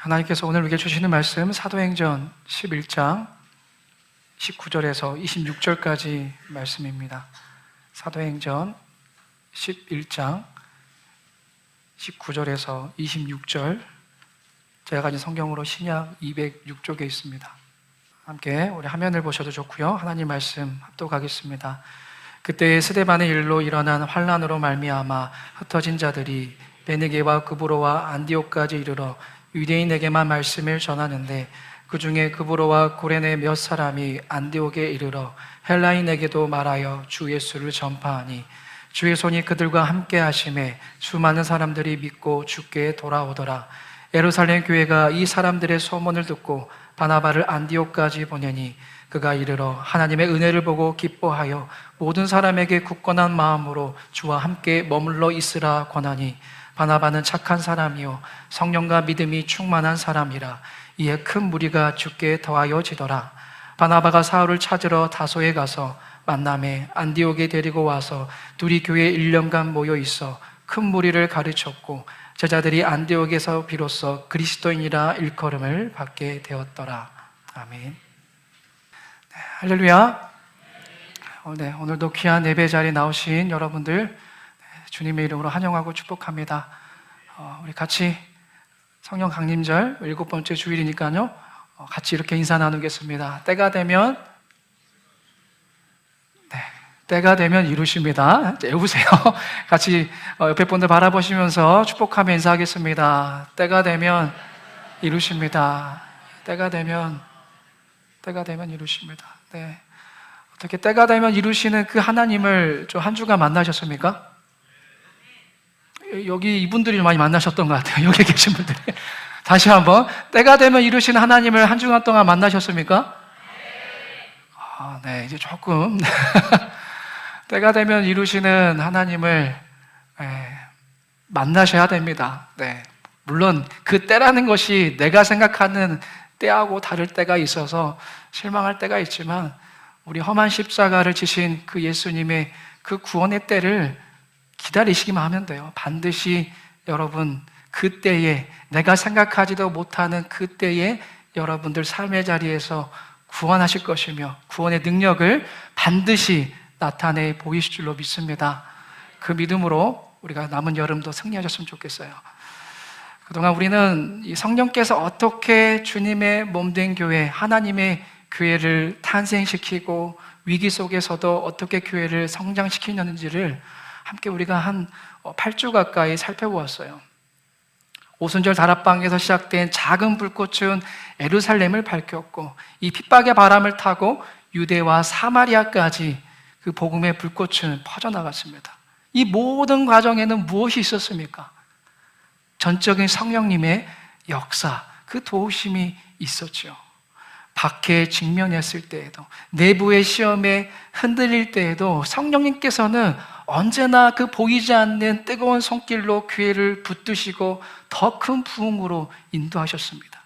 하나님께서 오늘 우리에게 주시는 말씀 사도행전 11장 19절에서 26절까지 말씀입니다. 사도행전 11장 19절에서 26절, 제가 가진 성경으로 신약 206쪽에 있습니다. 함께 우리 화면을 보셔도 좋고요. 하나님 말씀 합독하겠습니다. 그때 스데반의 일로 일어난 환난으로 말미암아 흩어진 자들이 베네게와 그브로와 안디옥까지 이르러 유대인에게만 말씀을 전하는데, 그 중에 그브로와 고레네 몇 사람이 안디옥에 이르러 헬라인에게도 말하여 주 예수를 전파하니, 주의 손이 그들과 함께 하심에 수많은 사람들이 믿고 주께 돌아오더라. 예루살렘 교회가 이 사람들의 소문을 듣고 바나바를 안디옥까지 보내니, 그가 이르러 하나님의 은혜를 보고 기뻐하여 모든 사람에게 굳건한 마음으로 주와 함께 머물러 있으라 권하니, 바나바는 착한 사람이요 성령과 믿음이 충만한 사람이라. 이에 큰 무리가 주께 더하여지더라. 바나바가 사울을 찾으러 다소에 가서 만남에 안디옥에 데리고 와서 둘이 교회에 1년간 모여 있어 큰 무리를 가르쳤고, 제자들이 안디옥에서 비로소 그리스도인이라 일컬음을 받게 되었더라. 아멘. 네, 할렐루야. 오늘도 귀한 예배 자리에 나오신 여러분들 주님의 이름으로 환영하고 축복합니다. 우리 같이 성령 강림절 7번째 주일이니까요, 같이 이렇게 인사 나누겠습니다. 때가 되면 이루십니다. 외우세요. 같이 옆에 분들 바라보시면서 축복하며 인사하겠습니다. 때가 되면 이루십니다. 때가 되면 이루십니다. 네. 어떻게 때가 되면 이루시는 그 하나님을 좀 한 주간 만나셨습니까? 여기 이분들이 많이 만나셨던 것 같아요. 여기 계신 분들이. 다시 한번, 때가 되면 이루시는 하나님을 한 주간 동안 만나셨습니까? 네, 이제 조금 때가 되면 이루시는 하나님을 만나셔야 됩니다. 네. 물론 그 때라는 것이 내가 생각하는 때하고 다를 때가 있어서 실망할 때가 있지만, 우리 험한 십자가를 지신 그 예수님의 그 구원의 때를 기다리시기만 하면 돼요. 반드시 여러분 그때에, 내가 생각하지도 못하는 그때에 여러분들 삶의 자리에서 구원하실 것이며 구원의 능력을 반드시 나타내 보이실 줄로 믿습니다. 그 믿음으로 우리가 남은 여름도 승리하셨으면 좋겠어요. 그동안 우리는 이 성령께서 어떻게 주님의 몸된 교회, 하나님의 교회를 탄생시키고 위기 속에서도 어떻게 교회를 성장시키는지를 함께 우리가 한 8주 가까이 살펴보았어요. 오순절 다락방에서 시작된 작은 불꽃은 예루살렘을 밝혔고, 이 핍박의 바람을 타고 유대와 사마리아까지 그 복음의 불꽃은 퍼져나갔습니다. 이 모든 과정에는 무엇이 있었습니까? 전적인 성령님의 역사, 그 도우심이 있었죠. 박해에 직면했을 때에도, 내부의 시험에 흔들릴 때에도 성령님께서는 언제나 그 보이지 않는 뜨거운 손길로 교회를 붙드시고 더 큰 부흥으로 인도하셨습니다.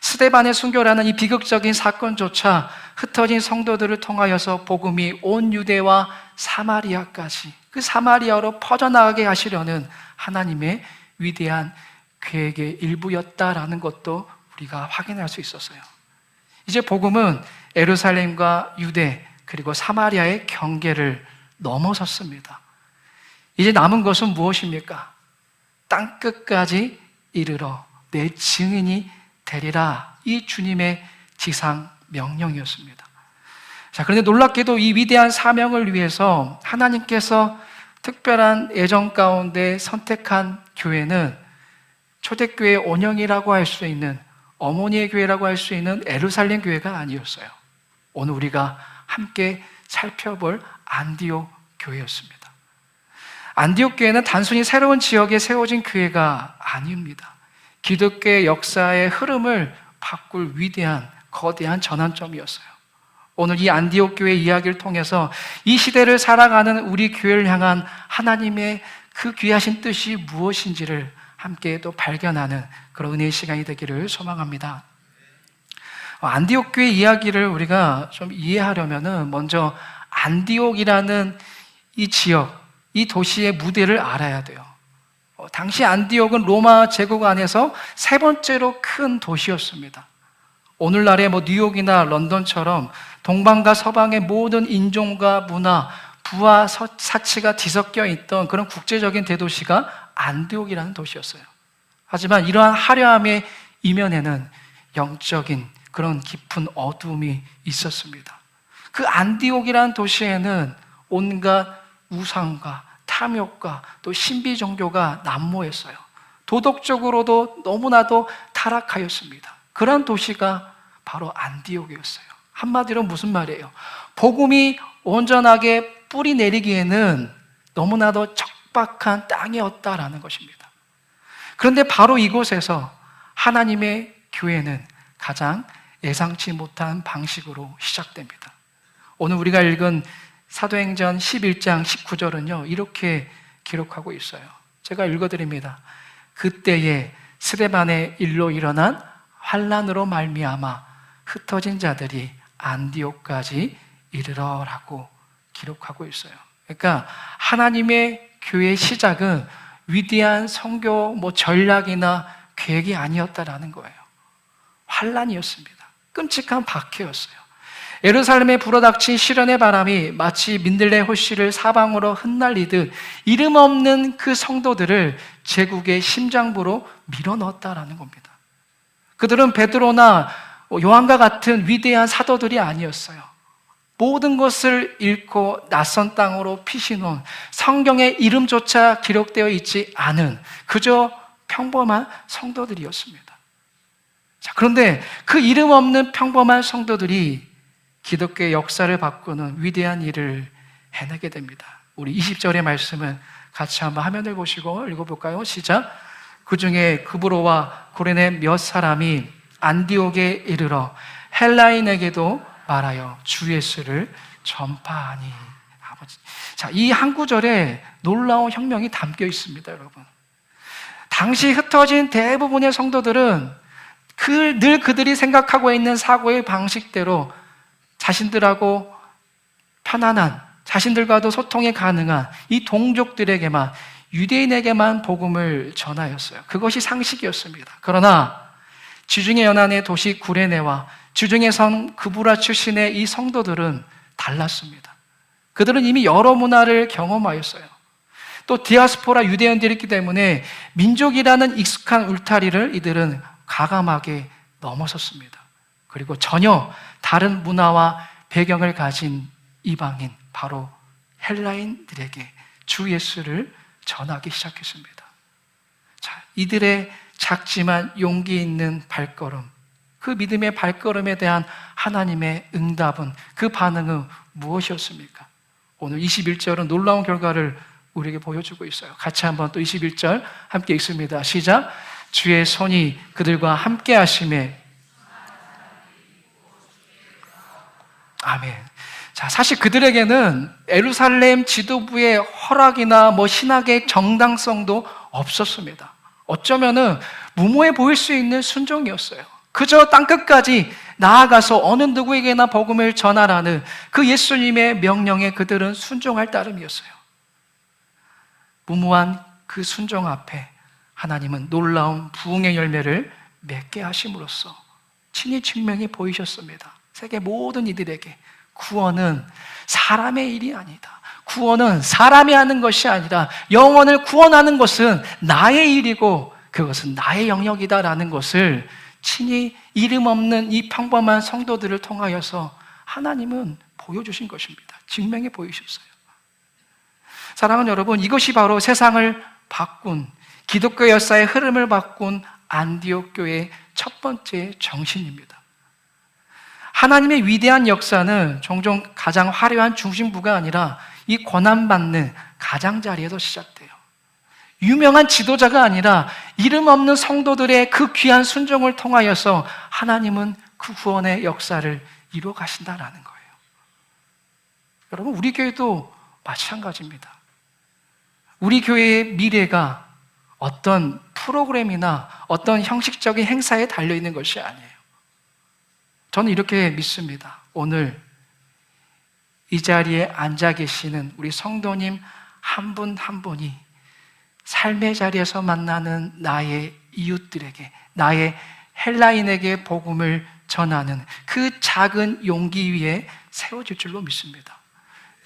스데반의 순교라는 이 비극적인 사건조차 흩어진 성도들을 통하여서 복음이 온 유대와 사마리아까지, 그 사마리아로 퍼져나가게 하시려는 하나님의 위대한 계획의 일부였다라는 것도 우리가 확인할 수 있었어요. 이제 복음은 예루살렘과 유대 그리고 사마리아의 경계를 넘어섰습니다. 이제 남은 것은 무엇입니까? 땅끝까지 이르러 내 증인이 되리라. 이 주님의 지상 명령이었습니다. 자, 그런데 놀랍게도 이 위대한 사명을 위해서 하나님께서 특별한 애정 가운데 선택한 교회는 초대교회의 원형이라고 할 수 있는, 어머니의 교회라고 할 수 있는 예루살렘 교회가 아니었어요. 오늘 우리가 함께 살펴볼 안디옥 교회였습니다. 안디옥 교회는 단순히 새로운 지역에 세워진 교회가 아닙니다. 기독교의 역사의 흐름을 바꿀 위대한 거대한 전환점이었어요. 오늘 이 안디옥 교회 이야기를 통해서 이 시대를 살아가는 우리 교회를 향한 하나님의 그 귀하신 뜻이 무엇인지를 함께 또 발견하는 그런 은혜의 시간이 되기를 소망합니다. 안디옥 교회 이야기를 우리가 좀 이해하려면은 먼저 안디옥이라는 이 지역, 이 도시의 무대를 알아야 돼요. 당시 안디옥은 로마 제국 안에서 세 번째로 큰 도시였습니다. 오늘날의 뉴욕이나 런던처럼 동방과 서방의 모든 인종과 문화, 부와 사치가 뒤섞여 있던 그런 국제적인 대도시가 안디옥이라는 도시였어요. 하지만 이러한 화려함의 이면에는 영적인 그런 깊은 어두움이 있었습니다. 그 안디옥이라는 도시에는 온갖 우상과 탐욕과 또 신비 종교가 난무했어요. 도덕적으로도 너무나도 타락하였습니다. 그런 도시가 바로 안디옥이었어요. 한마디로 무슨 말이에요? 복음이 온전하게 뿌리 내리기에는 너무나도 척박한 땅이었다라는 것입니다. 그런데 바로 이곳에서 하나님의 교회는 가장 예상치 못한 방식으로 시작됩니다. 오늘 우리가 읽은 사도행전 11장 19절은요, 이렇게 기록하고 있어요. 제가 읽어드립니다. 그때에 스데반의 일로 일어난 환난으로 말미암아 흩어진 자들이 안디옥까지 이르러라고 기록하고 있어요. 그러니까 하나님의 교회의 시작은 위대한 선교 전략이나 계획이 아니었다라는 거예요. 환난이었습니다. 끔찍한 박해였어요. 예루살렘에 불어닥친 시련의 바람이 마치 민들레 호씨를 사방으로 흩날리듯 이름 없는 그 성도들을 제국의 심장부로 밀어넣었다라는 겁니다. 그들은 베드로나 요한과 같은 위대한 사도들이 아니었어요. 모든 것을 잃고 낯선 땅으로 피신온 성경에 이름조차 기록되어 있지 않은 그저 평범한 성도들이었습니다. 자, 그런데 그 이름 없는 평범한 성도들이 기독교의 역사를 바꾸는 위대한 일을 해내게 됩니다. 우리 20절의 말씀은 같이 한번 화면을 보시고 읽어볼까요? 시작. 그 중에 구브로와 고레네 몇 사람이 안디옥에 이르러 헬라인에게도 말하여 주 예수를 전파하니. 아버지. 자, 이 한 구절에 놀라운 혁명이 담겨 있습니다, 여러분. 당시 흩어진 대부분의 성도들은 늘 그들이 생각하고 있는 사고의 방식대로 자신들하고 편안한, 자신들과도 소통이 가능한 이 동족들에게만, 유대인에게만 복음을 전하였어요. 그것이 상식이었습니다. 그러나 지중해 연안의 도시 구레네와 지중해 성 그부라 출신의 이 성도들은 달랐습니다. 그들은 이미 여러 문화를 경험하였어요. 또 디아스포라 유대인들이기 때문에 민족이라는 익숙한 울타리를 이들은 과감하게 넘어섰습니다. 그리고 전혀 다른 문화와 배경을 가진 이방인, 바로 헬라인들에게 주 예수를 전하기 시작했습니다. 자, 이들의 작지만 용기 있는 발걸음, 그 믿음의 발걸음에 대한 하나님의 응답은, 그 반응은 무엇이었습니까? 오늘 21절은 놀라운 결과를 우리에게 보여주고 있어요. 같이 한번 또 21절 함께 읽습니다. 시작. 주의 손이 그들과 함께 하심에. 아멘. 자, 사실 그들에게는 예루살렘 지도부의 허락이나 신학의 정당성도 없었습니다. 어쩌면은 무모해 보일 수 있는 순종이었어요. 그저 땅끝까지 나아가서 어느 누구에게나 복음을 전하라는 그 예수님의 명령에 그들은 순종할 따름이었어요. 무모한 그 순종 앞에 하나님은 놀라운 부흥의 열매를 맺게 하심으로써 친히 증명이 보이셨습니다. 세계 모든 이들에게 구원은 사람의 일이 아니다. 구원은 사람이 하는 것이 아니라 영혼을 구원하는 것은 나의 일이고 그것은 나의 영역이다라는 것을 친히 이름 없는 이 평범한 성도들을 통하여서 하나님은 보여주신 것입니다. 증명해 보이셨어요. 사랑하는 여러분, 이것이 바로 세상을 바꾼, 기독교 역사의 흐름을 바꾼 안디옥 교회의 첫 번째 정신입니다. 하나님의 위대한 역사는 종종 가장 화려한 중심부가 아니라 이 고난받는 가장자리에서 시작돼요. 유명한 지도자가 아니라 이름 없는 성도들의 그 귀한 순종을 통하여서 하나님은 그 구원의 역사를 이루어 가신다라는 거예요. 여러분, 우리 교회도 마찬가지입니다. 우리 교회의 미래가 어떤 프로그램이나 어떤 형식적인 행사에 달려있는 것이 아니에요. 저는 이렇게 믿습니다. 오늘 이 자리에 앉아 계시는 우리 성도님 한 분 한 분이 삶의 자리에서 만나는 나의 이웃들에게, 나의 헬라인에게 복음을 전하는 그 작은 용기 위에 세워질 줄로 믿습니다.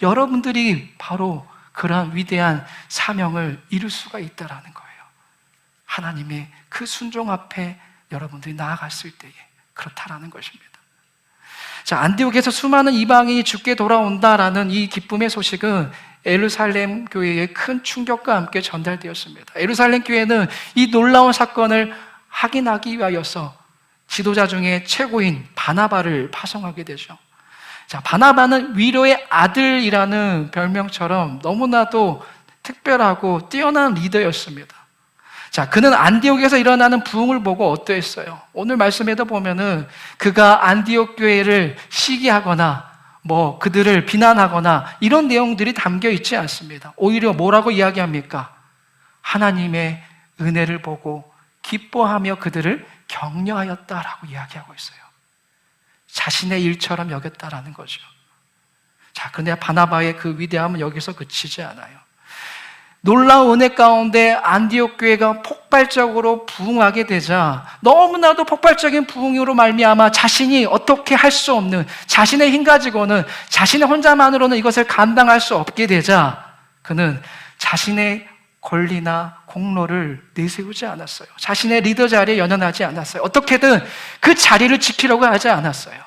여러분들이 바로 그러한 위대한 사명을 이룰 수가 있다라는 거예요. 하나님의 그 순종 앞에 여러분들이 나아갔을 때에 그렇다라는 것입니다. 자, 안디옥에서 수많은 이방인이 죽게 돌아온다라는 이 기쁨의 소식은 예루살렘 교회에 큰 충격과 함께 전달되었습니다. 예루살렘 교회는 이 놀라운 사건을 확인하기 위하여서 지도자 중에 최고인 바나바를 파송하게 되죠. 자, 바나바는 위로의 아들이라는 별명처럼 너무나도 특별하고 뛰어난 리더였습니다. 자, 그는 안디옥에서 일어나는 부흥을 보고 어떠했어요? 오늘 말씀에도 보면은 그가 안디옥 교회를 시기하거나 그들을 비난하거나 이런 내용들이 담겨 있지 않습니다. 오히려 뭐라고 이야기합니까? 하나님의 은혜를 보고 기뻐하며 그들을 격려하였다라고 이야기하고 있어요. 자신의 일처럼 여겼다라는 거죠. 자, 그런데 바나바의 그 위대함은 여기서 그치지 않아요. 놀라운 은혜 가운데 안디옥 교회가 폭발적으로 부흥하게 되자 너무나도 폭발적인 부흥으로 말미암아 자신이 어떻게 할 수 없는, 자신의 힘 가지고는, 자신의 혼자만으로는 이것을 감당할 수 없게 되자 그는 자신의 권리나 공로를 내세우지 않았어요. 자신의 리더 자리에 연연하지 않았어요. 어떻게든 그 자리를 지키려고 하지 않았어요.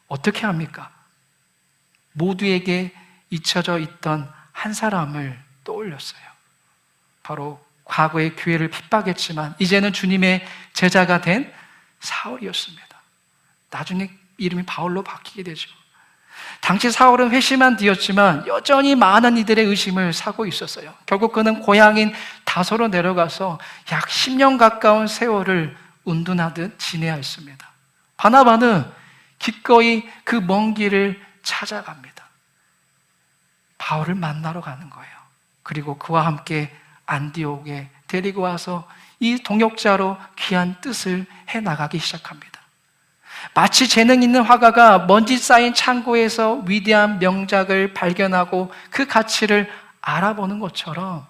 어떻게 합니까? 모두에게 잊혀져 있던 한 사람을 떠올렸어요. 바로 과거에 교회를 핍박했지만 이제는 주님의 제자가 된 사울이었습니다. 나중에 이름이 바울로 바뀌게 되죠. 당시 사울은 회심한 뒤였지만 여전히 많은 이들의 의심을 사고 있었어요. 결국 그는 고향인 다소로 내려가서 약 10년 가까운 세월을 운둔하듯 지내야 했습니다. 바나바는 기꺼이 그 먼 길을 찾아갑니다. 바울을 만나러 가는 거예요. 그리고 그와 함께 안디옥에 데리고 와서 이 동역자로 귀한 뜻을 해나가기 시작합니다. 마치 재능 있는 화가가 먼지 쌓인 창고에서 위대한 명작을 발견하고 그 가치를 알아보는 것처럼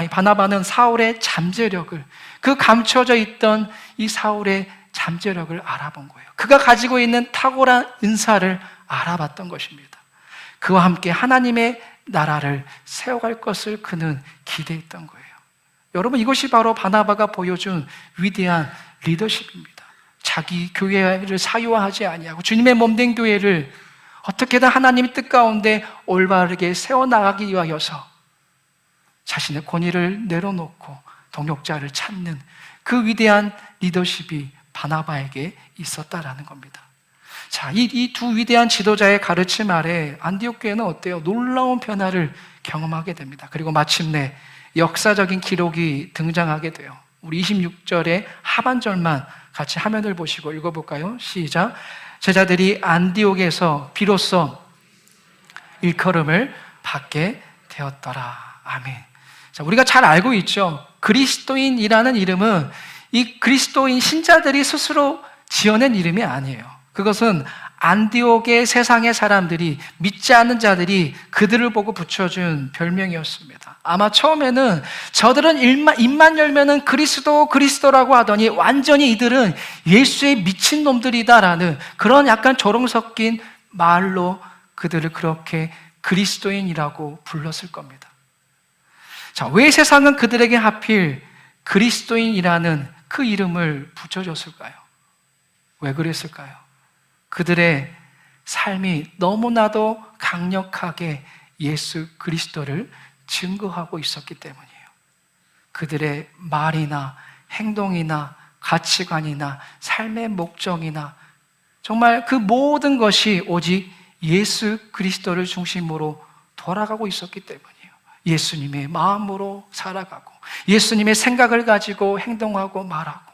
바나바는 사울의 잠재력을, 그 감춰져 있던 이 사울의 잠재력을 알아본 거예요. 그가 가지고 있는 탁월한 은사를 알아봤던 것입니다. 그와 함께 하나님의 나라를 세워갈 것을 그는 기대했던 거예요. 여러분, 이것이 바로 바나바가 보여준 위대한 리더십입니다. 자기 교회를 사유화하지 아니하고 주님의 몸된 교회를 어떻게든 하나님의 뜻 가운데 올바르게 세워나가기 위하여서 자신의 권위를 내려놓고 동역자를 찾는 그 위대한 리더십이 바나바에게 있었다라는 겁니다. 자, 이 두 위대한 지도자의 가르침 아래 안디옥 교회는 어때요? 놀라운 변화를 경험하게 됩니다. 그리고 마침내 역사적인 기록이 등장하게 돼요. 우리 26절의 하반절만 같이 화면을 보시고 읽어볼까요? 시작. 제자들이 안디옥에서 비로소 일컬음을 받게 되었더라. 아멘. 자, 우리가 잘 알고 있죠. 그리스도인이라는 이름은 이 그리스도인 신자들이 스스로 지어낸 이름이 아니에요. 그것은 안디옥의 세상의 사람들이, 믿지 않는 자들이 그들을 보고 붙여준 별명이었습니다. 아마 처음에는 저들은 입만 열면은 그리스도라고 하더니 완전히 이들은 예수의 미친놈들이다라는 그런 약간 조롱 섞인 말로 그들을 그렇게 그리스도인이라고 불렀을 겁니다. 자, 왜 세상은 그들에게 하필 그리스도인이라는 그 이름을 붙여줬을까요? 왜 그랬을까요? 그들의 삶이 너무나도 강력하게 예수 그리스도를 증거하고 있었기 때문이에요. 그들의 말이나 행동이나 가치관이나 삶의 목적이나 정말 그 모든 것이 오직 예수 그리스도를 중심으로 돌아가고 있었기 때문이에요. 예수님의 마음으로 살아가고 예수님의 생각을 가지고 행동하고 말하고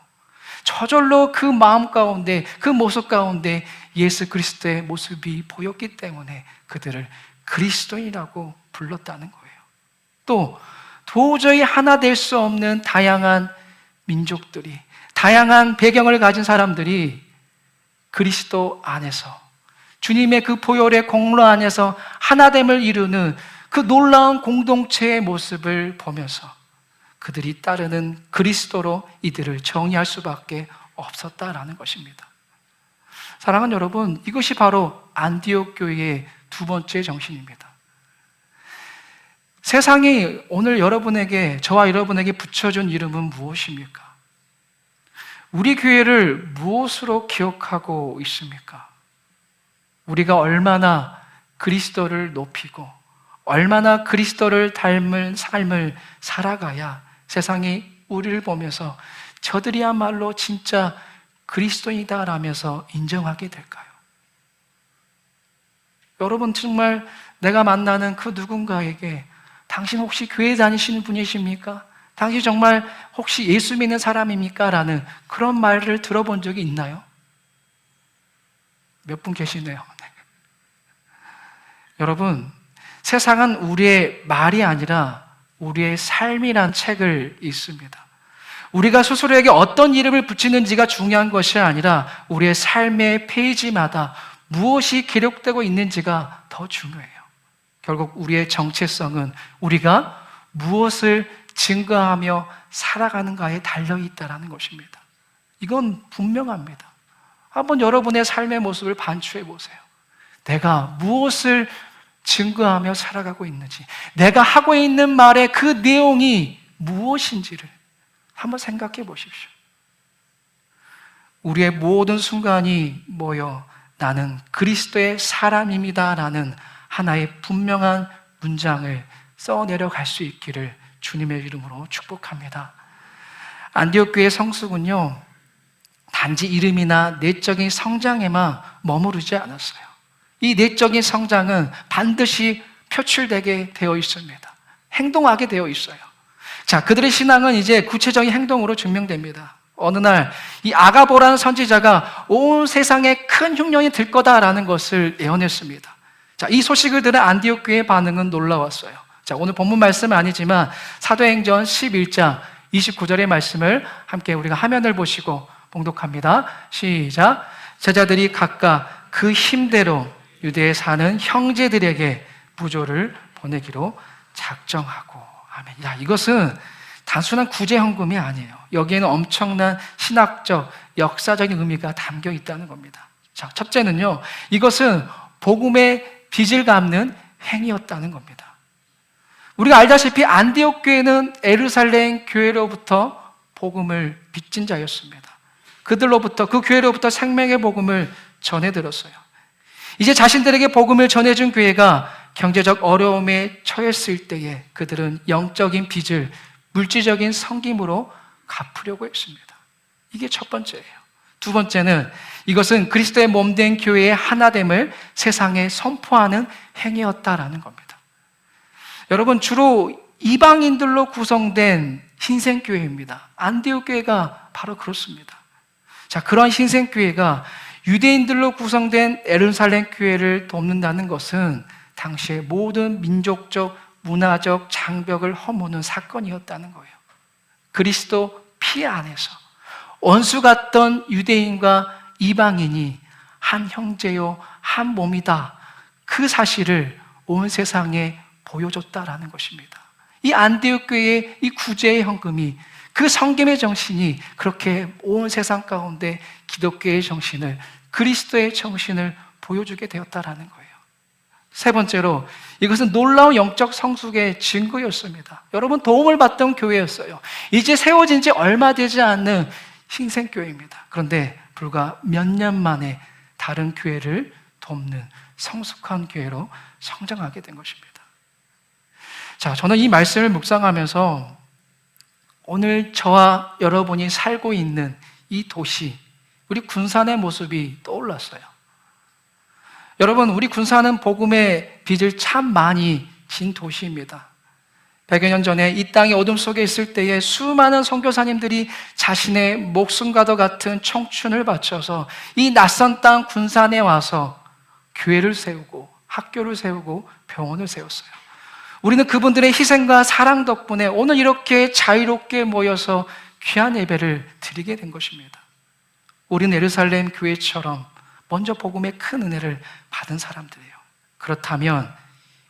저절로 그 마음 가운데, 그 모습 가운데 예수 그리스도의 모습이 보였기 때문에 그들을 그리스도인이라고 불렀다는 거예요. 또 도저히 하나 될 수 없는 다양한 민족들이, 다양한 배경을 가진 사람들이 그리스도 안에서, 주님의 그 보혈의 공로 안에서 하나됨을 이루는 그 놀라운 공동체의 모습을 보면서 그들이 따르는 그리스도로 이들을 정의할 수밖에 없었다라는 것입니다. 사랑하는 여러분, 이것이 바로 안디옥 교회의 두 번째 정신입니다. 세상이 오늘 여러분에게, 저와 여러분에게 붙여준 이름은 무엇입니까? 우리 교회를 무엇으로 기억하고 있습니까? 우리가 얼마나 그리스도를 높이고 얼마나 그리스도를 닮은 삶을 살아가야 세상이 우리를 보면서 저들이야말로 진짜 그리스도이다 라면서 인정하게 될까요? 여러분, 정말 내가 만나는 그 누군가에게 당신 혹시 교회 다니시는 분이십니까? 당신 정말 혹시 예수 믿는 사람입니까? 라는 그런 말을 들어본 적이 있나요? 몇 분 계시네요. 네. 여러분, 세상은 우리의 말이 아니라 우리의 삶이란 책을 읽습니다. 우리가 스스로에게 어떤 이름을 붙이는지가 중요한 것이 아니라 우리의 삶의 페이지마다 무엇이 기록되고 있는지가 더 중요해요. 결국 우리의 정체성은 우리가 무엇을 증거하며 살아가는가에 달려있다는 것입니다. 이건 분명합니다. 한번 여러분의 삶의 모습을 반추해 보세요. 내가 무엇을 증거하며 살아가고 있는지, 내가 하고 있는 말의 그 내용이 무엇인지를 한번 생각해 보십시오. 우리의 모든 순간이 모여 나는 그리스도의 사람입니다 라는 하나의 분명한 문장을 써내려갈 수 있기를 주님의 이름으로 축복합니다. 안디옥 교회 성숙은요, 단지 이름이나 내적인 성장에만 머무르지 않았어요. 이 내적인 성장은 반드시 표출되게 되어 있습니다. 행동하게 되어 있어요. 자, 그들의 신앙은 이제 구체적인 행동으로 증명됩니다. 어느 날 이 아가보라는 선지자가 온 세상에 큰 흉년이 들 거다라는 것을 예언했습니다. 자, 이 소식을 들은 안디옥 교회의 반응은 놀라웠어요. 자, 오늘 본문 말씀은 아니지만 사도행전 11장 29절의 말씀을 함께 우리가 화면을 보시고 봉독합니다. 시작. 제자들이 각각 그 힘대로 유대에 사는 형제들에게 부조를 보내기로 작정하고. 아멘. 야, 이것은 단순한 구제 헌금이 아니에요. 여기에는 엄청난 신학적, 역사적인 의미가 담겨 있다는 겁니다. 자, 첫째는요, 이것은 복음의 빚을 갚는 행위였다는 겁니다. 우리가 알다시피 안디옥 교회는 예루살렘 교회로부터 복음을 빚진 자였습니다. 그들로부터, 그 교회로부터 생명의 복음을 전해들었어요. 이제 자신들에게 복음을 전해준 교회가 경제적 어려움에 처했을 때에 그들은 영적인 빚을 물질적인 섬김으로 갚으려고 했습니다. 이게 첫 번째예요. 두 번째는 이것은 그리스도의 몸된 교회의 하나됨을 세상에 선포하는 행위였다라는 겁니다. 여러분, 주로 이방인들로 구성된 신생교회입니다. 안디옥 교회가 바로 그렇습니다. 자, 그런 신생교회가 유대인들로 구성된 예루살렘 교회를 돕는다는 것은 당시의 모든 민족적, 문화적 장벽을 허무는 사건이었다는 거예요. 그리스도 피 안에서 원수 같던 유대인과 이방인이 한 형제요, 한 몸이다. 그 사실을 온 세상에 보여줬다라는 것입니다. 이 안디옥 교회의 이 구제의 헌금이, 그 성김의 정신이 그렇게 온 세상 가운데 기독교의 정신을, 그리스도의 정신을 보여주게 되었다라는 거예요. 세 번째로 이것은 놀라운 영적 성숙의 증거였습니다. 여러분, 도움을 받던 교회였어요. 이제 세워진 지 얼마 되지 않는 신생교회입니다. 그런데 불과 몇 년 만에 다른 교회를 돕는 성숙한 교회로 성장하게 된 것입니다. 자, 저는 이 말씀을 묵상하면서 오늘 저와 여러분이 살고 있는 이 도시, 우리 군산의 모습이 떠올랐어요. 여러분, 우리 군산은 복음의 빚을 참 많이 진 도시입니다. 100여 년 전에 이 땅의 어둠 속에 있을 때에 수많은 선교사님들이 자신의 목숨과도 같은 청춘을 바쳐서 이 낯선 땅 군산에 와서 교회를 세우고 학교를 세우고 병원을 세웠어요. 우리는 그분들의 희생과 사랑 덕분에 오늘 이렇게 자유롭게 모여서 귀한 예배를 드리게 된 것입니다. 우리는 예루살렘 교회처럼 먼저 복음의 큰 은혜를 받은 사람들이에요. 그렇다면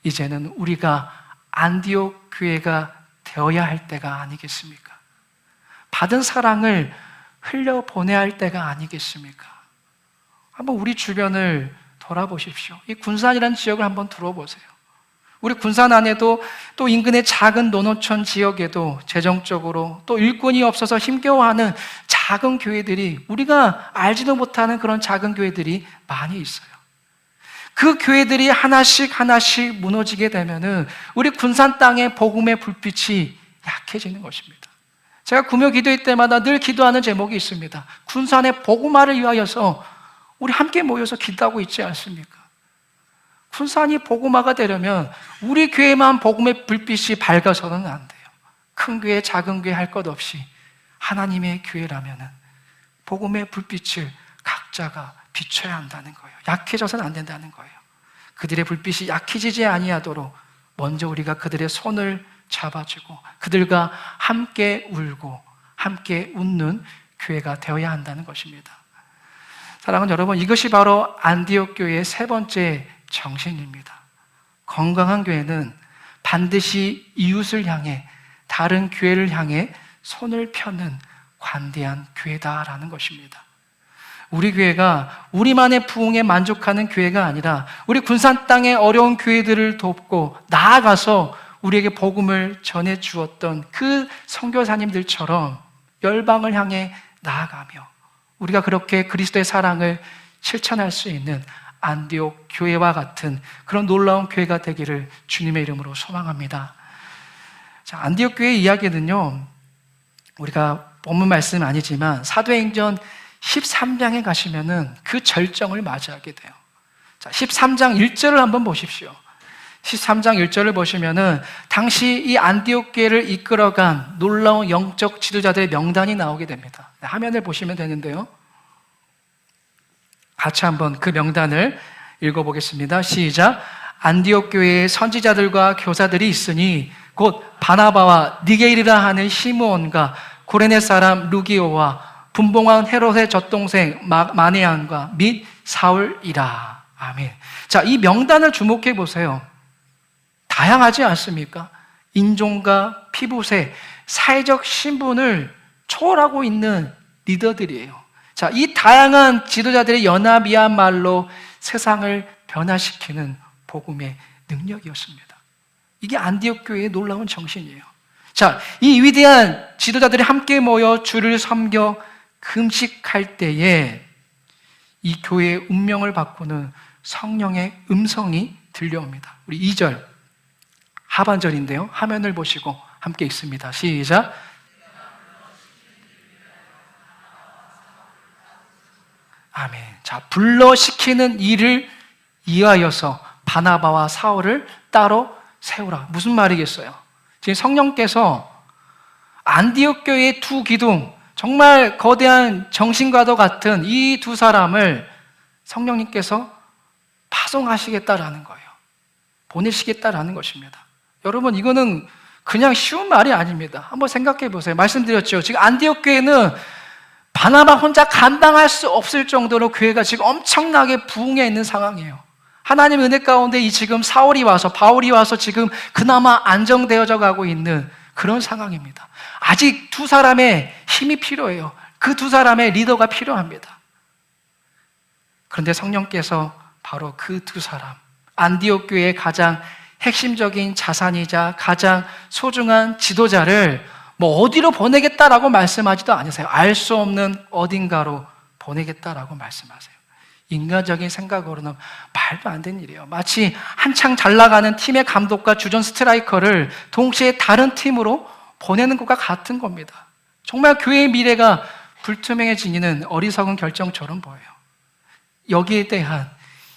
이제는 우리가 안디옥 교회가 되어야 할 때가 아니겠습니까? 받은 사랑을 흘려보내야 할 때가 아니겠습니까? 한번 우리 주변을 돌아보십시오. 이 군산이라는 지역을 한번 들어보세요. 우리 군산 안에도 또 인근의 작은 노노촌 지역에도 재정적으로 또 일꾼이 없어서 힘겨워하는 작은 교회들이, 우리가 알지도 못하는 그런 작은 교회들이 많이 있어요. 그 교회들이 하나씩 무너지게 되면은 우리 군산 땅의 복음의 불빛이 약해지는 것입니다. 제가 구묘 기도회 때마다 늘 기도하는 제목이 있습니다. 군산의 복음화를 위하여서 우리 함께 모여서 기도하고 있지 않습니까? 군산이 복음화가 되려면 우리 교회만 복음의 불빛이 밝아서는 안 돼요. 큰 교회, 작은 교회 할 것 없이 하나님의 교회라면은 복음의 불빛을 각자가 비춰야 한다는 거예요. 약해져서는 안 된다는 거예요. 그들의 불빛이 약해지지 아니하도록 먼저 우리가 그들의 손을 잡아주고 그들과 함께 울고 함께 웃는 교회가 되어야 한다는 것입니다. 사랑하는 여러분, 이것이 바로 안디옥 교회의 세 번째 정신입니다. 건강한 교회는 반드시 이웃을 향해, 다른 교회를 향해 손을 펴는 관대한 교회다라는 것입니다. 우리 교회가 우리만의 부흥에 만족하는 교회가 아니라 우리 군산 땅의 어려운 교회들을 돕고 나아가서 우리에게 복음을 전해 주었던 그 선교사님들처럼 열방을 향해 나아가며 우리가 그렇게 그리스도의 사랑을 실천할 수 있는 안디옥 교회와 같은 그런 놀라운 교회가 되기를 주님의 이름으로 소망합니다. 자, 안디옥 교회 이야기는요, 우리가 본문 말씀은 아니지만 사도행전 13장에 가시면은 그 절정을 맞이하게 돼요. 자, 13장 1절을 한번 보십시오. 13장 1절을 보시면은 당시 이 안디옥 교회를 이끌어간 놀라운 영적 지도자들의 명단이 나오게 됩니다. 화면을 보시면 되는데요. 같이 한번 그 명단을 읽어보겠습니다. 시작. 안디옥 교회의 선지자들과 교사들이 있으니 곧 바나바와 니게일이라 하는 시므온과 고레네 사람 루기오와 분봉왕 헤롯의 젖동생 마네안과 및 사울이라. 아멘. 자, 이 명단을 주목해 보세요. 다양하지 않습니까? 인종과 피부색, 사회적 신분을 초월하고 있는 리더들이에요. 자, 이 다양한 지도자들의 연합이야말로 세상을 변화시키는 복음의 능력이었습니다. 이게 안디옥 교회의 놀라운 정신이에요. 자, 이 위대한 지도자들이 함께 모여 주를 섬겨 금식할 때에 이 교회의 운명을 바꾸는 성령의 음성이 들려옵니다. 우리 2절 하반절인데요. 화면을 보시고 함께 읽습니다. 시작. 아멘. 자, 불러시키는 일을 이하여서 바나바와 사울을 따로 세우라. 무슨 말이겠어요? 지금 성령께서 안디옥 교회의 두 기둥, 정말 거대한 정신과도 같은 이 두 사람을 성령님께서 파송하시겠다라는 거예요. 보내시겠다라는 것입니다. 여러분, 이거는 그냥 쉬운 말이 아닙니다. 한번 생각해 보세요. 말씀드렸죠. 지금 안디옥 교회는 바나바 혼자 감당할 수 없을 정도로 교회가 지금 엄청나게 부흥해 있는 상황이에요. 하나님의 은혜 가운데 이 지금 바울이 와서 지금 그나마 안정되어져 가고 있는 그런 상황입니다. 아직 두 사람의 힘이 필요해요. 그 두 사람의 리더가 필요합니다. 그런데 성령께서 바로 그 두 사람, 안디옥 교회의 가장 핵심적인 자산이자 가장 소중한 지도자를 뭐 어디로 보내겠다라고 말씀하지도 않으세요. 알 수 없는 어딘가로 보내겠다라고 말씀하세요. 인간적인 생각으로는 말도 안 되는 일이에요. 마치 한창 잘 나가는 팀의 감독과 주전 스트라이커를 동시에 다른 팀으로 보내는 것과 같은 겁니다. 정말 교회의 미래가 불투명해지는 어리석은 결정처럼 보여요. 여기에 대한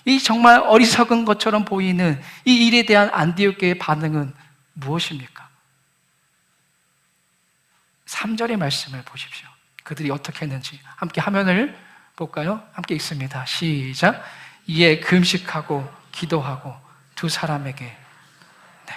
이 정말 어리석은 것처럼 보이는 이 일에 대한 안디옥 교회의 반응은 무엇입니까? 3절의 말씀을 보십시오. 그들이 어떻게 했는지 함께 화면을 볼까요? 함께 읽습니다. 시작. 이에 금식하고 기도하고 두 사람에게, 네,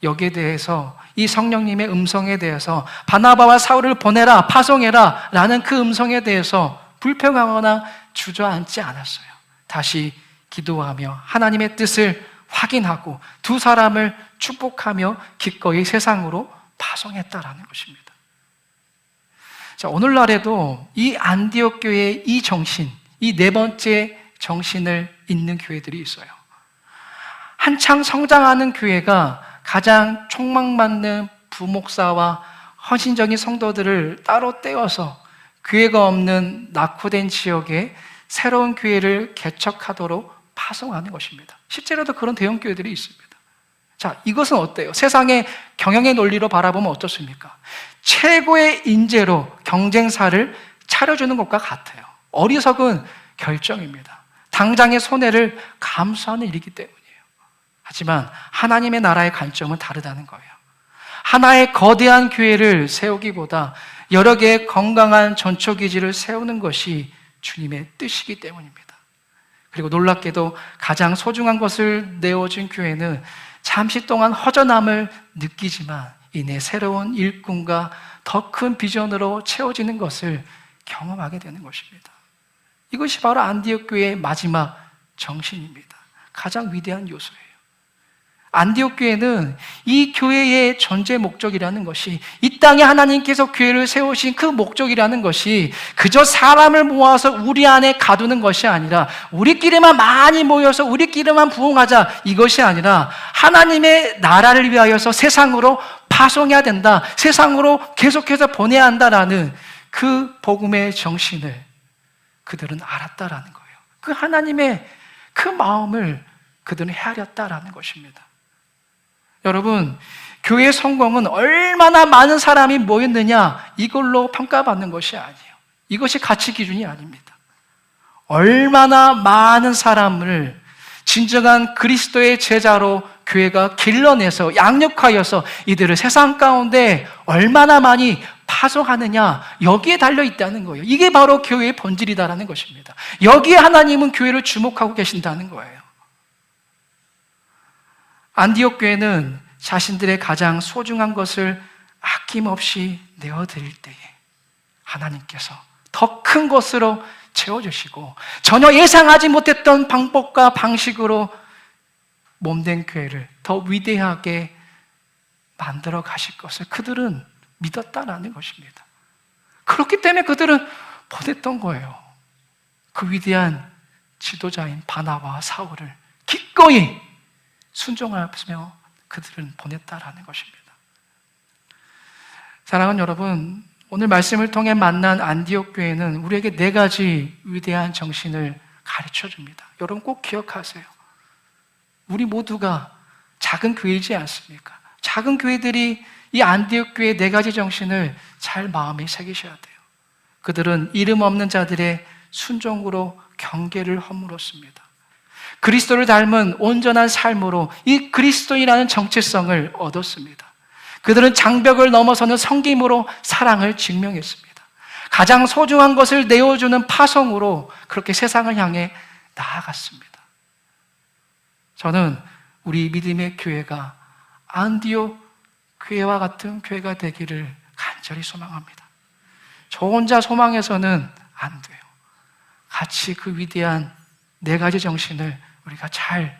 여기에 대해서 이 성령님의 음성에 대해서 바나바와 사울을 보내라, 파송해라 라는 그 음성에 대해서 불평하거나 주저앉지 않았어요. 다시 기도하며 하나님의 뜻을 확인하고 두 사람을 축복하며 기꺼이 세상으로 파송했다라는 것입니다. 자, 오늘날에도 이 안디옥 교회의 이 정신, 이 네 번째 정신을 잇는 교회들이 있어요. 한창 성장하는 교회가 가장 촉망받는 부목사와 헌신적인 성도들을 따로 떼어서 교회가 없는 낙후된 지역에 새로운 교회를 개척하도록 파송하는 것입니다. 실제로도 그런 대형 교회들이 있습니다. 자, 이것은 어때요? 세상의 경영의 논리로 바라보면 어떻습니까? 최고의 인재로 경쟁사를 차려주는 것과 같아요. 어리석은 결정입니다. 당장의 손해를 감수하는 일이기 때문이에요. 하지만 하나님의 나라의 관점은 다르다는 거예요. 하나의 거대한 교회를 세우기보다 여러 개의 건강한 전초기지를 세우는 것이 주님의 뜻이기 때문입니다. 그리고 놀랍게도 가장 소중한 것을 내어준 교회는 잠시 동안 허전함을 느끼지만 이내 새로운 일꾼과 더 큰 비전으로 채워지는 것을 경험하게 되는 것입니다. 이것이 바로 안디옥 교회의 마지막 정신입니다. 가장 위대한 요소예요. 안디옥 교회는 이 교회의 존재 목적이라는 것이, 이 땅에 하나님께서 교회를 세우신 그 목적이라는 것이 그저 사람을 모아서 우리 안에 가두는 것이 아니라 우리끼리만 많이 모여서 우리끼리만 부흥하자, 이것이 아니라 하나님의 나라를 위하여서 세상으로 파송해야 된다, 세상으로 계속해서 보내야 한다라는 그 복음의 정신을 그들은 알았다라는 거예요. 그 하나님의 그 마음을 그들은 헤아렸다라는 것입니다. 여러분, 교회 성공은 얼마나 많은 사람이 모였느냐 이걸로 평가받는 것이 아니에요. 이것이 가치 기준이 아닙니다. 얼마나 많은 사람을 진정한 그리스도의 제자로 교회가 길러내서 양육하여서 이들을 세상 가운데 얼마나 많이 파송하느냐, 여기에 달려 있다는 거예요. 이게 바로 교회의 본질이다라는 것입니다. 여기에 하나님은 교회를 주목하고 계신다는 거예요. 안디옥 교회는 자신들의 가장 소중한 것을 아낌없이 내어드릴 때에 하나님께서 더 큰 것으로 채워주시고 전혀 예상하지 못했던 방법과 방식으로 몸된 교회를 더 위대하게 만들어 가실 것을 그들은 믿었다라는 것입니다. 그렇기 때문에 그들은 보냈던 거예요. 그 위대한 지도자인 바나바와 사울을 기꺼이 순종하며 그들은 보냈다라는 것입니다. 사랑하는 여러분, 오늘 말씀을 통해 만난 안디옥 교회는 우리에게 네 가지 위대한 정신을 가르쳐 줍니다. 여러분 꼭 기억하세요. 우리 모두가 작은 교회이지 않습니까? 작은 교회들이 이 안디옥 교회의 네 가지 정신을 잘 마음에 새기셔야 돼요. 그들은 이름 없는 자들의 순종으로 경계를 허물었습니다. 그리스도를 닮은 온전한 삶으로 이 그리스도인이라는 정체성을 얻었습니다. 그들은 장벽을 넘어서는 섬김으로 사랑을 증명했습니다. 가장 소중한 것을 내어주는 파송으로 그렇게 세상을 향해 나아갔습니다. 저는 우리 믿음의 교회가 안디옥 교회와 같은 교회가 되기를 간절히 소망합니다. 저 혼자 소망해서는 안 돼요. 같이 그 위대한 네 가지 정신을 우리가 잘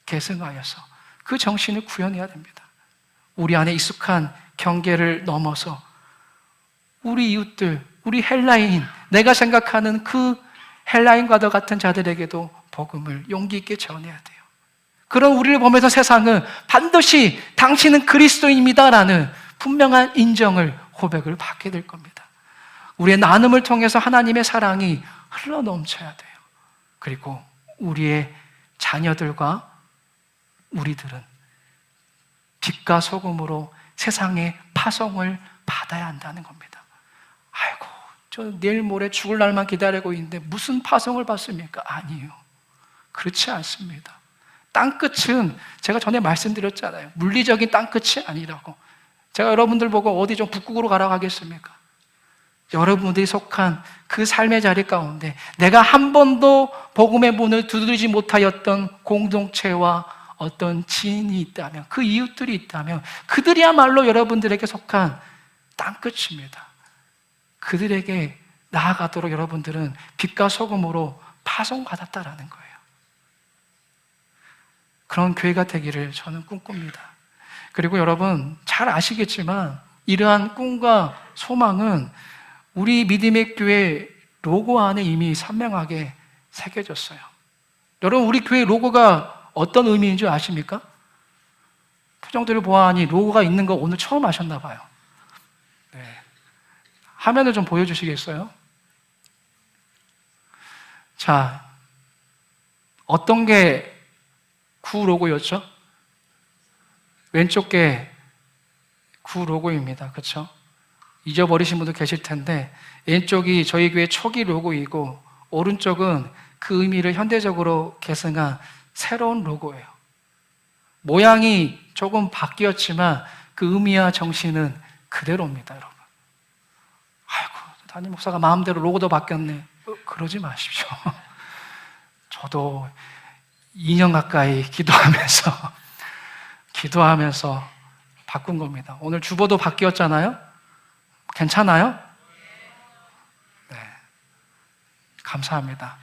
계승하여서 그 정신을 구현해야 됩니다. 우리 안에 익숙한 경계를 넘어서 우리 이웃들, 우리 헬라인, 내가 생각하는 그 헬라인과도 같은 자들에게도 복음을 용기 있게 전해야 돼요. 그런 우리를 보면서 세상은 반드시 당신은 그리스도인입니다라는 분명한 인정을, 고백을 받게 될 겁니다. 우리의 나눔을 통해서 하나님의 사랑이 흘러넘쳐야 돼요. 그리고 우리의 자녀들과 우리들은 빛과 소금으로 세상의 파송을 받아야 한다는 겁니다. 아이고, 저 내일 모레 죽을 날만 기다리고 있는데 무슨 파송을 받습니까? 아니에요. 그렇지 않습니다. 땅끝은 제가 전에 말씀드렸잖아요. 물리적인 땅끝이 아니라고. 제가 여러분들 보고 어디 좀 북극으로 가라고 하겠습니까? 여러분들이 속한 그 삶의 자리 가운데 내가 한 번도 복음의 문을 두드리지 못하였던 공동체와 어떤 지인이 있다면, 그 이웃들이 있다면 그들이야말로 여러분들에게 속한 땅끝입니다. 그들에게 나아가도록 여러분들은 빛과 소금으로 파송받았다라는 거예요. 그런 교회가 되기를 저는 꿈꿉니다. 그리고 여러분 잘 아시겠지만 이러한 꿈과 소망은 우리 믿음의 교회 로고 안에 이미 선명하게 새겨졌어요. 여러분 우리 교회 로고가 어떤 의미인 줄 아십니까? 표정들을 보아하니 로고가 있는 거 오늘 처음 아셨나 봐요. 네. 화면을 좀 보여주시겠어요? 자, 어떤 게 구 로고였죠? 왼쪽 게 구 로고입니다. 그렇죠? 잊어버리신 분도 계실 텐데 왼쪽이 저희 교회 초기 로고이고 오른쪽은 그 의미를 현대적으로 계승한 새로운 로고예요. 모양이 조금 바뀌었지만 그 의미와 정신은 그대로입니다, 여러분. 아이고, 담임 목사가 마음대로 로고도 바뀌었네. 그러지 마십시오. 저도 2년 가까이 기도하면서 바꾼 겁니다. 오늘 주보도 바뀌었잖아요? 괜찮아요? 네. 감사합니다.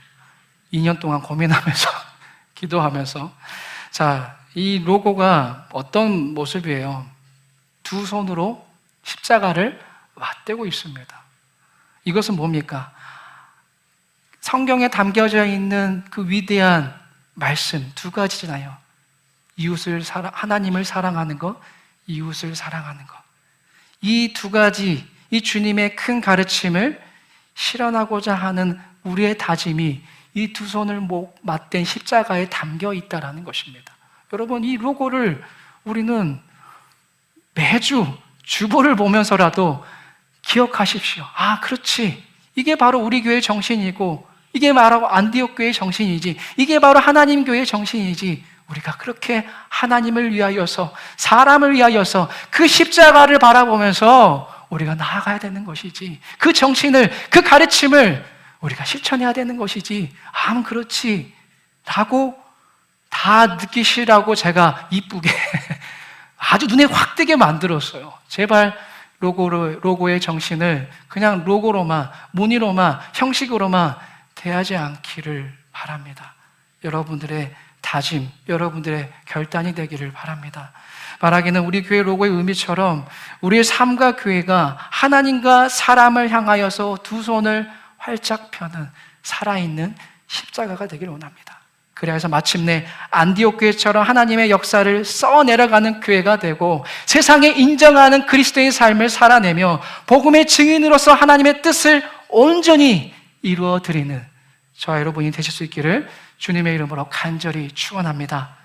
2년 동안 고민하면서, 기도하면서. 자, 이 로고가 어떤 모습이에요? 두 손으로 십자가를 맞대고 있습니다. 이것은 뭡니까? 성경에 담겨져 있는 그 위대한 말씀 두 가지잖아요. 하나님을 사랑하는 것, 이웃을 사랑하는 것. 이 두 가지, 이 주님의 큰 가르침을 실현하고자 하는 우리의 다짐이 이 두 손을 맞댄 십자가에 담겨 있다라는 것입니다. 여러분, 이 로고를 우리는 매주 주보를 보면서라도 기억하십시오. 아, 그렇지. 이게 바로 우리 교회의 정신이고, 이게 바로 안디옥 교회의 정신이지, 이게 바로 하나님 교회의 정신이지. 우리가 그렇게 하나님을 위하여서, 사람을 위하여서 그 십자가를 바라보면서 우리가 나아가야 되는 것이지, 그 정신을, 그 가르침을 우리가 실천해야 되는 것이지, 그렇지 라고 다 느끼시라고 제가 이쁘게 아주 눈에 확 띄게 만들었어요. 제발 로고의 정신을 그냥 로고로만, 무늬로만, 형식으로만 대하지 않기를 바랍니다. 여러분들의 다짐, 여러분들의 결단이 되기를 바랍니다. 말하기는 우리 교회 로고의 의미처럼 우리의 삶과 교회가 하나님과 사람을 향하여서 두 손을 활짝 펴는 살아있는 십자가가 되기를 원합니다. 그래서 마침내 안디옥 교회처럼 하나님의 역사를 써내려가는 교회가 되고 세상에 인정하는 그리스도의 삶을 살아내며 복음의 증인으로서 하나님의 뜻을 온전히 이루어드리는 저와 여러분이 되실 수 있기를 주님의 이름으로 간절히 축원합니다.